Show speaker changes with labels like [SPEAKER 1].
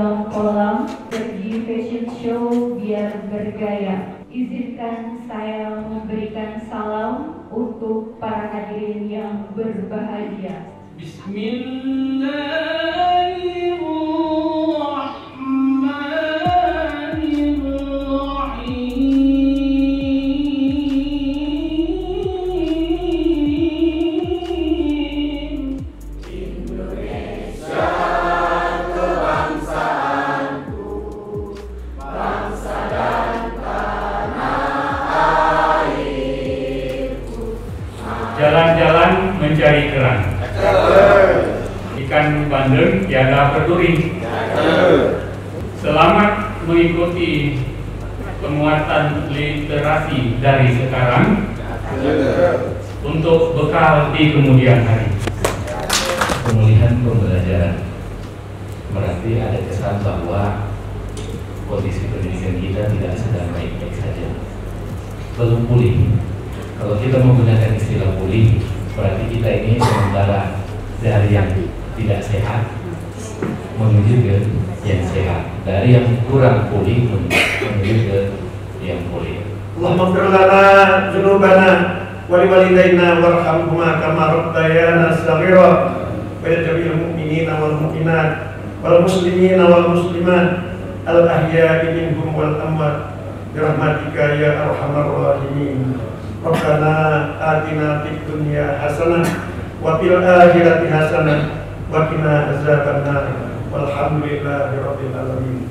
[SPEAKER 1] dalam kolam pergi fashion show biar bergaya. Izinkan saya memberikan salam untuk para hadirin yang berbahagia.
[SPEAKER 2] Jalan-jalan mencari kerang, ikan bandeng tiada berduri. Selamat mengikuti penguatan literasi dari sekarang untuk bekal di kemudian hari.
[SPEAKER 3] Pemulihan pembelajaran berarti ada kesan bahwa kondisi pendidikan kita tidak sedang baik-baik saja, belum pulih. Kalau kita menggunakan istilah pulih, berarti kita ini sementara dari yang tidak sehat menuju ke yang sehat, dari yang kurang pulih menuju ke yang pulih.
[SPEAKER 4] Allahumma ighfir lana dzunubana wa liwalidayna warhamhuma kama rabbayana shaghira wa jami'il mu'minina wal mu'minat wal muslimina wal muslimat al ahya'i minhum wal amwat bi rahmatika ya arhamar rahimin. Rabbana atina fid dunya hasanah wa fil akhirati hasanah wa qina azabannar walhamdulillahi rabbil alamin.